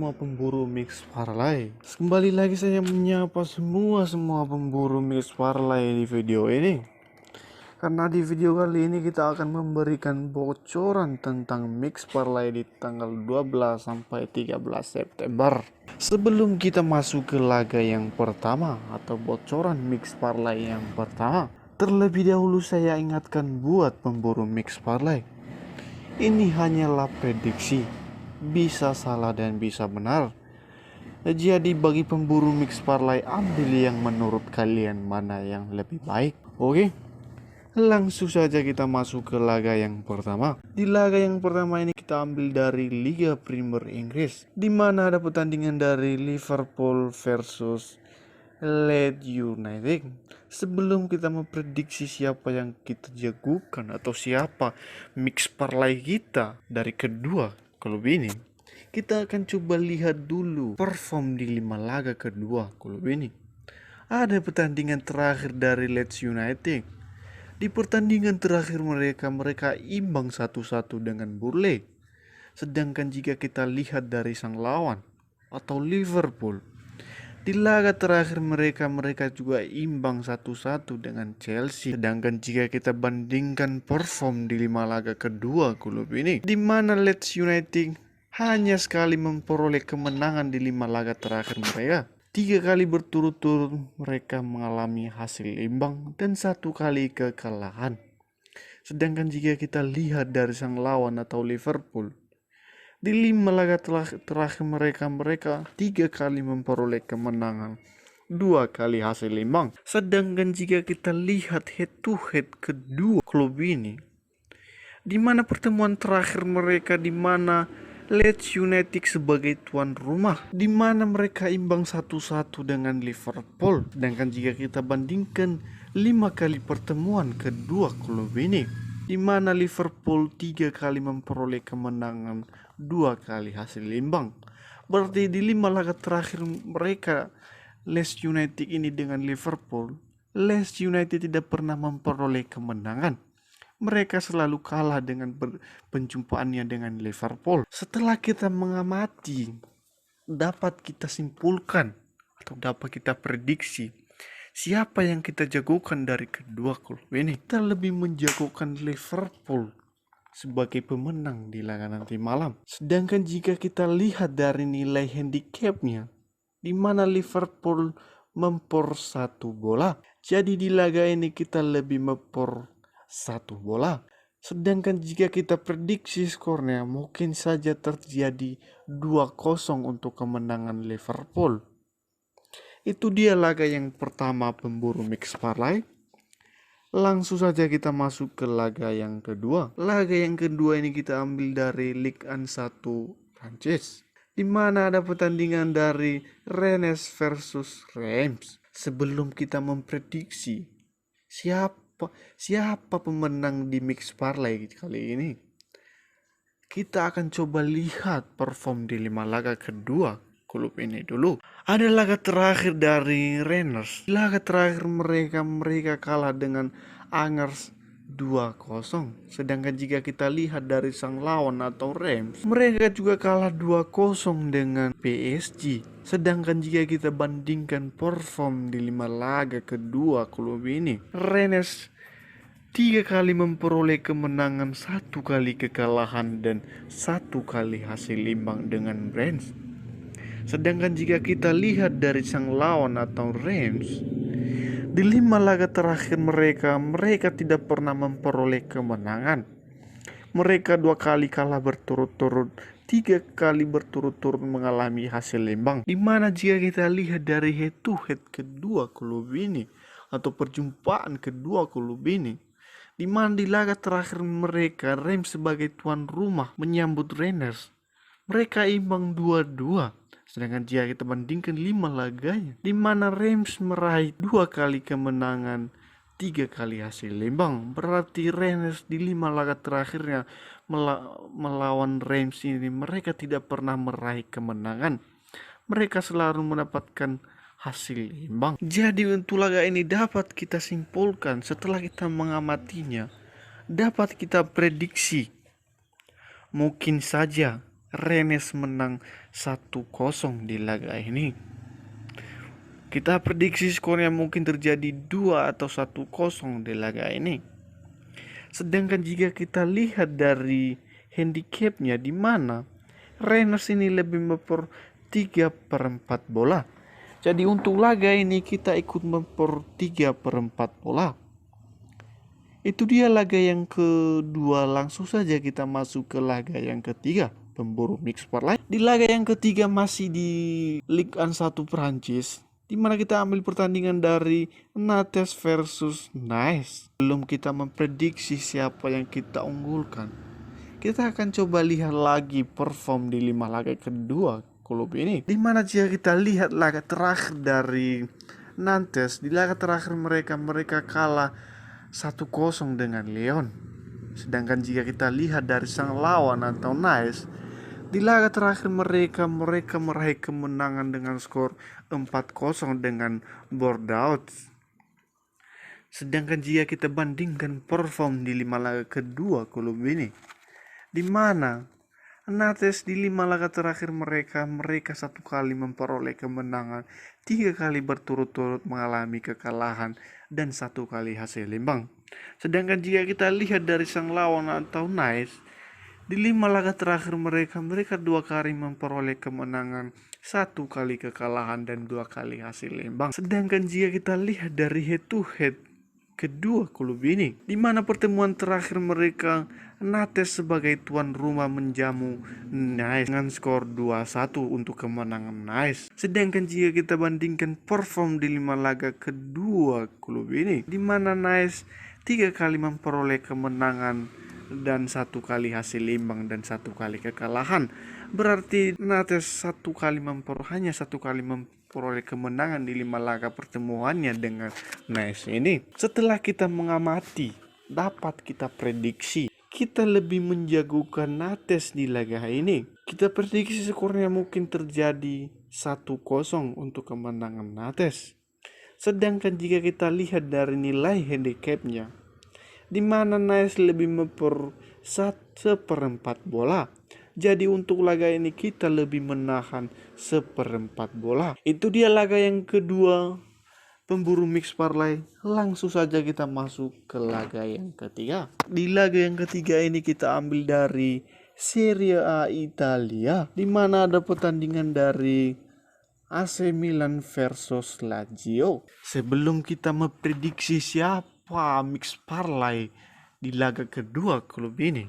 semua pemburu mix parlay. Kembali lagi saya menyapa semua pemburu mix parlay di video ini. Karena di video kali ini kita akan memberikan bocoran tentang mix parlay di tanggal 12 sampai 13 September. Sebelum kita masuk ke laga yang pertama atau bocoran mix parlay yang pertama, terlebih dahulu saya ingatkan buat pemburu mix parlay. Ini hanyalah prediksi, bisa salah dan bisa benar. Jadi bagi pemburu mix parlay, ambil yang menurut kalian mana yang lebih baik. Oke, langsung saja kita masuk ke laga yang pertama. Di laga yang pertama ini kita ambil dari Liga Premier Inggris, di mana ada pertandingan dari Liverpool versus Leeds United. Sebelum kita memprediksi siapa yang kita jagokan atau siapa mix parlay kita dari kedua klub ini, kita akan coba lihat dulu perform di 5 laga kedua klub ini. Ada pertandingan terakhir dari Leeds United. Di pertandingan terakhir mereka imbang 1-1 dengan Burnley. Sedangkan jika kita lihat dari sang lawan atau Liverpool, di laga terakhir mereka juga imbang 1-1 dengan Chelsea. Sedangkan jika kita bandingkan perform di 5 laga kedua klub ini, di mana Leeds United hanya sekali memperoleh kemenangan di 5 laga terakhir mereka. 3 kali berturut-turut mereka mengalami hasil imbang dan 1 kali kekalahan. Sedangkan jika kita lihat dari sang lawan atau Liverpool, di 5 laga terakhir mereka 3 kali memperoleh kemenangan, 2 kali hasil imbang. Sedangkan jika kita lihat head to head kedua klub ini, di mana pertemuan terakhir mereka, di mana Leeds United sebagai tuan rumah, di mana mereka imbang 1-1 dengan Liverpool. Sedangkan jika kita bandingkan 5 kali pertemuan kedua klub ini, di mana Liverpool 3 kali memperoleh kemenangan, 2 kali hasil imbang. Berarti di 5 laga terakhir mereka Leeds United ini dengan Liverpool, Leeds United tidak pernah memperoleh kemenangan. Mereka selalu kalah dengan penjumpaannya dengan Liverpool. Setelah kita mengamati, dapat kita simpulkan atau dapat kita prediksi siapa yang kita jagokan dari kedua klub ini. Kita lebih menjagokan Liverpool sebagai pemenang di laga nanti malam. Sedangkan jika kita lihat dari nilai handicapnya, di mana Liverpool mempor 1 bola. Jadi di laga ini kita lebih mempor 1 bola. Sedangkan jika kita prediksi skornya, mungkin saja terjadi 2-0 untuk kemenangan Liverpool. Itu dia laga yang pertama pemburu mix parlay. Langsung saja kita masuk ke laga yang kedua. Laga yang kedua ini kita ambil dari Ligue 1 Prancis, di mana ada pertandingan dari Rennes versus Reims. Sebelum kita memprediksi siapa pemenang di mix parlay kali ini, kita akan coba lihat perform di 5 laga kedua klub ini dulu. Ada laga terakhir dari Rennes. Laga terakhir mereka kalah dengan Angers 2-0. Sedangkan jika kita lihat dari sang lawan atau Reims, mereka juga kalah 2-0 dengan PSG. Sedangkan jika kita bandingkan perform di 5 laga kedua klub ini, Rennes 3 kali memperoleh kemenangan, 1 kali kekalahan dan 1 kali hasil imbang dengan Reims. Sedangkan jika kita lihat dari sang lawan atau Reims, di 5 laga terakhir mereka tidak pernah memperoleh kemenangan. Mereka 2 kali kalah berturut-turut, 3 kali berturut-turut mengalami hasil imbang. Di mana jika kita lihat dari head to head kedua klub ini atau perjumpaan kedua klub ini, di mana di laga terakhir mereka Reims sebagai tuan rumah menyambut Rennes, mereka imbang 2-2. Sedangkan jika kita bandingkan 5 laganya, di mana Reims meraih 2 kali kemenangan, 3 kali hasil imbang. Berarti Rennes di 5 laga terakhirnya melawan Reims ini mereka tidak pernah meraih kemenangan. Mereka selalu mendapatkan hasil imbang. Jadi untuk laga ini dapat kita simpulkan setelah kita mengamatinya, dapat kita prediksi mungkin saja Rennes menang 1-0 di laga ini. Kita prediksi skornya mungkin terjadi 2 atau 1-0 di laga ini. Sedangkan jika kita lihat dari handicapnya, di mana Rennes ini lebih memper 3/4 bola. Jadi untuk laga ini kita ikut memper 3/4 bola. Itu dia laga yang kedua, langsung saja kita masuk ke laga yang ketiga, pemburu mix parlay. Di laga yang ketiga masih di Ligue 1 Prancis, di mana kita ambil pertandingan dari Nantes versus Nice. Belum kita memprediksi siapa yang kita unggulkan, kita akan coba lihat lagi perform di 5 laga kedua klub ini. Di mana jika kita lihat laga terakhir dari Nantes, di laga terakhir mereka kalah 1-0 dengan Lyon. Sedangkan jika kita lihat dari sang lawan atau Nice, di laga terakhir mereka meraih kemenangan dengan skor 4-0 dengan Bordeaux. Sedangkan jika kita bandingkan perform di 5 laga kedua klub ini, di mana Nantes di 5 laga terakhir mereka 1 kali memperoleh kemenangan, 3 kali berturut-turut mengalami kekalahan, dan 1 kali hasil imbang. Sedangkan jika kita lihat dari sang lawan atau Nice, di 5 laga terakhir mereka 2 kali memperoleh kemenangan, 1 kali kekalahan, dan 2 kali hasil imbang. Sedangkan jika kita lihat dari head to head kedua klub ini, di mana pertemuan terakhir mereka Nantes sebagai tuan rumah menjamu Nice dengan skor 2-1 untuk kemenangan Nice. Sedangkan jika kita bandingkan perform di 5 laga kedua klub ini, di mana Nice 3 kali memperoleh kemenangan dan 1 kali hasil imbang dan 1 kali kekalahan, berarti Nantes hanya 1 kali memperoleh kemenangan di 5 laga pertemuannya dengan Nice ini. Setelah kita mengamati, dapat kita prediksi, kita lebih menjagokan Nantes di laga ini. Kita prediksi skornya mungkin terjadi 1-0 untuk kemenangan Nantes. Sedangkan jika kita lihat dari nilai handicapnya, di mana Nice lebih memper 1/4 bola. Jadi untuk laga ini kita lebih menahan 1/4 bola. Itu dia laga yang kedua, pemburu mix parlay. Langsung saja kita masuk ke laga yang ketiga. Di laga yang ketiga ini kita ambil dari Serie A Italia, di mana ada pertandingan dari AC Milan versus Lazio. Sebelum kita memprediksi siapa mix parlay di laga kedua klub ini,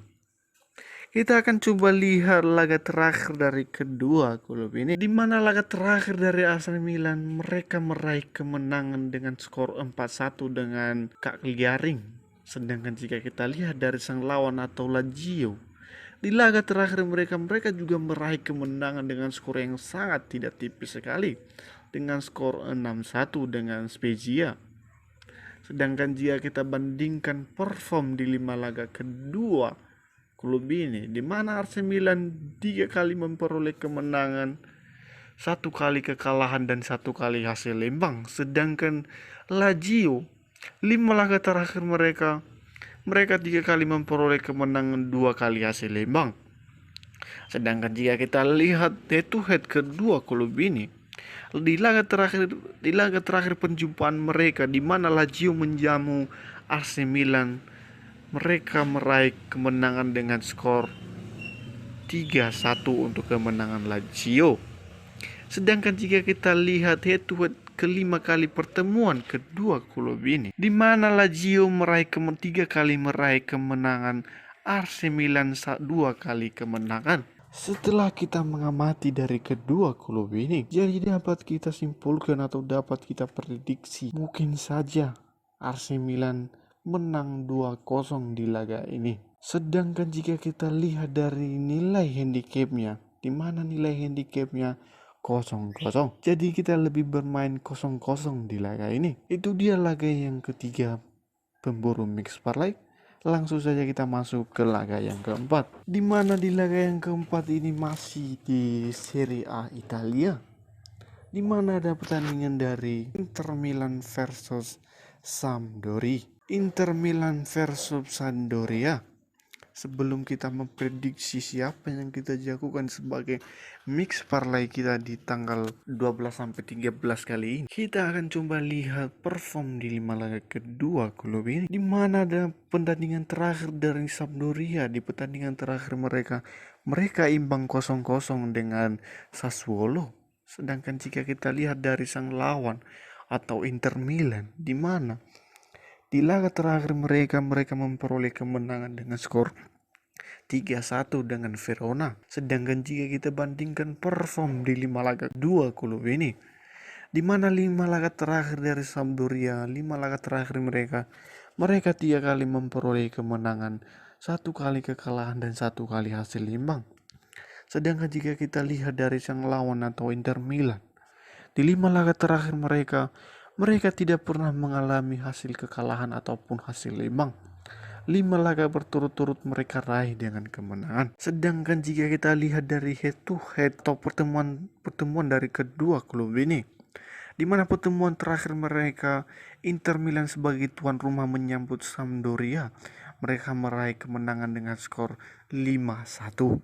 kita akan coba lihat laga terakhir dari kedua klub ini, di mana laga terakhir dari AC Milan mereka meraih kemenangan dengan skor 4-1 dengan Cagliari. Sedangkan jika kita lihat dari sang lawan atau Lazio, di laga terakhir mereka juga meraih kemenangan dengan skor yang sangat tidak tipis sekali, dengan skor 6-1 dengan Spezia. Sedangkan jika kita bandingkan perform di 5 laga kedua klub ini, di mana AC Milan 3 kali memperoleh kemenangan, 1 kali kekalahan, dan 1 kali hasil imbang. Sedangkan Lazio 5 laga terakhir mereka 3 kali memperoleh kemenangan, 2 kali hasil imbang. Sedangkan jika kita lihat head to head kedua klub ini, di laga terakhir penjumpaan mereka, di mana Lazio menjamu AC Milan, mereka meraih kemenangan dengan skor 3-1 untuk kemenangan Lazio. Sedangkan jika kita lihat head to head kelima kali pertemuan kedua klub ini, di mana Lazio 3 kali meraih kemenangan, AC Milan 2 kali kemenangan. Setelah kita mengamati dari kedua klub ini, jadi dapat kita simpulkan atau dapat kita prediksi, mungkin saja AC Milan menang 2-0 di laga ini. Sedangkan jika kita lihat dari nilai handicapnya, di mana nilai handicapnya 0-0, jadi kita lebih bermain 0-0 di laga ini. Itu dia laga yang ketiga, pemburu mix parlay. Langsung saja kita masuk ke laga yang keempat, di mana di laga yang keempat ini masih di Serie A Italia, di mana ada pertandingan dari Inter Milan versus Sampdoria. Inter Milan versus Sampdoria. sebelum kita memprediksi siapa yang kita jagokan sebagai mix parlay kita di tanggal 12-13 kali ini, kita akan coba lihat perform di 5 laga kedua klub ini, di mana ada pertandingan terakhir dari Sampdoria. Di pertandingan terakhir mereka imbang 0-0 dengan Sassuolo. Sedangkan jika kita lihat dari sang lawan atau Inter Milan, di mana di laga terakhir mereka memperoleh kemenangan dengan skor 3-1 dengan Verona. Sedangkan jika kita bandingkan perform di 5 laga dua klub ini, di mana 5 laga terakhir dari Sampdoria, 5 laga terakhir mereka 3 kali memperoleh kemenangan, 1 kali kekalahan dan 1 kali hasil imbang. Sedangkan jika kita lihat dari sang lawan atau Inter Milan, di 5 laga terakhir mereka tidak pernah mengalami hasil kekalahan ataupun hasil imbang. 5 laga berturut-turut mereka raih dengan kemenangan. Sedangkan jika kita lihat dari head to head atau pertemuan dari kedua klub ini, di mana pertemuan terakhir mereka Inter Milan sebagai tuan rumah menyambut Sampdoria, mereka meraih kemenangan dengan skor 5-1.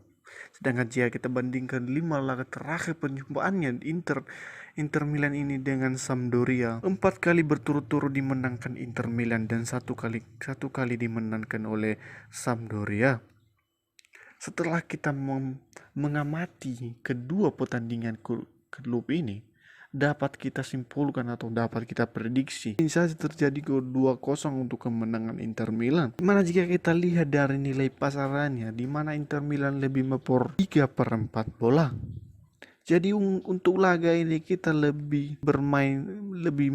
Sedangkan jika kita bandingkan 5 laga terakhir perjumpaannya Inter Milan ini dengan Sampdoria, 4 kali berturut-turut dimenangkan Inter Milan dan satu kali dimenangkan oleh Sampdoria. Setelah kita mengamati kedua pertandingan klub ini, dapat kita simpulkan atau dapat kita prediksi ini saja terjadi gol 2-0 untuk kemenangan Inter Milan. Dimana jika kita lihat dari nilai pasarannya, dimana Inter Milan lebih mepor 3/4 bola. Jadi untuk laga ini kita lebih bermain lebih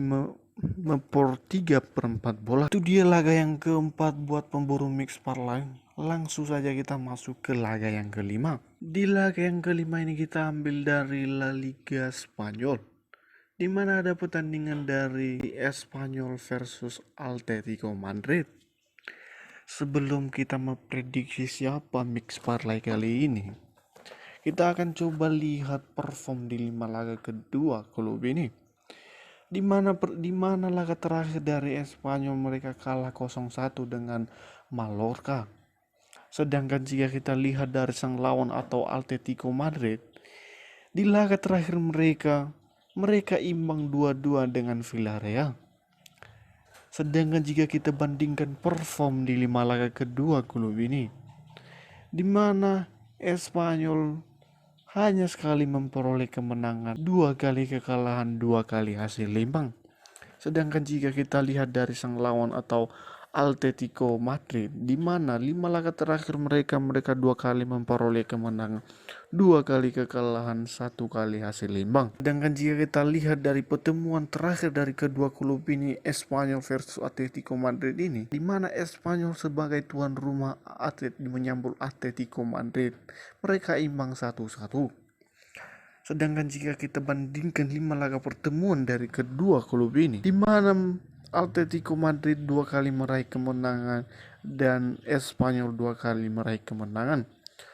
mempor 3/4 bola. Itu dia laga yang keempat buat pemburu mix parlay. Langsung saja kita masuk ke laga yang kelima. Di laga yang kelima ini kita ambil dari La Liga Spanyol, di mana ada pertandingan dari Espanyol versus Atletico Madrid. Sebelum kita memprediksi siapa mix parlay kali ini, kita akan coba lihat perform di 5 laga kedua klub ini. Di mana laga terakhir dari Espanyol mereka kalah 0-1 dengan Mallorca. Sedangkan jika kita lihat dari sang lawan atau Atletico Madrid, di laga terakhir mereka imbang 2-2 dengan Villarreal. Sedangkan jika kita bandingkan perform di 5 laga kedua klub ini, di mana Espanyol hanya sekali memperoleh kemenangan, 2 kali kekalahan, 2 kali hasil imbang. Sedangkan jika kita lihat dari sang lawan atau Atletico Madrid, di mana 5 laga terakhir mereka 2 kali memperoleh kemenangan, 2 kali kekalahan, 1 kali hasil imbang. Sedangkan jika kita lihat dari pertemuan terakhir dari kedua klub ini, Espanyol versus Atletico Madrid ini, di mana Espanyol sebagai tuan rumah menyambut Atletico Madrid, mereka imbang 1-1. Sedangkan jika kita bandingkan 5 laga pertemuan dari kedua klub ini, di mana Atletico Madrid 2 kali meraih kemenangan dan Espanyol 2 kali meraih kemenangan,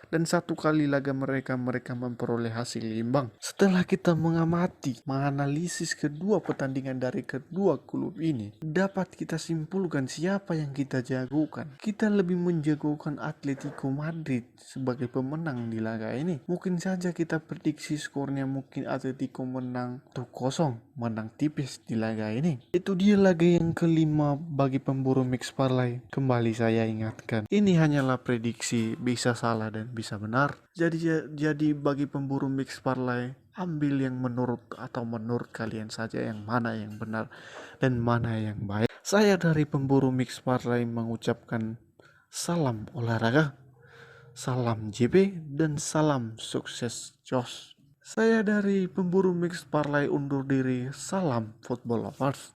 dan 1 kali laga mereka memperoleh hasil imbang. Setelah kita menganalisis kedua pertandingan dari kedua klub ini, dapat kita simpulkan siapa yang kita jagokan. Kita lebih menjagokan Atletico Madrid sebagai pemenang di laga ini. Mungkin saja kita prediksi skornya mungkin Atletico menang 2-0, menang tipis di laga ini. Itu dia laga yang kelima bagi pemburu mix parlay. Kembali saya ingatkan, ini hanyalah prediksi, bisa salah dan bisa benar. Jadi bagi pemburu mix parlay, ambil yang menurut kalian saja, yang mana yang benar dan mana yang baik. Saya dari pemburu mix parlay mengucapkan salam olahraga, salam JP, dan salam sukses Jos. Saya dari pemburu mix parlay undur diri, salam football lovers.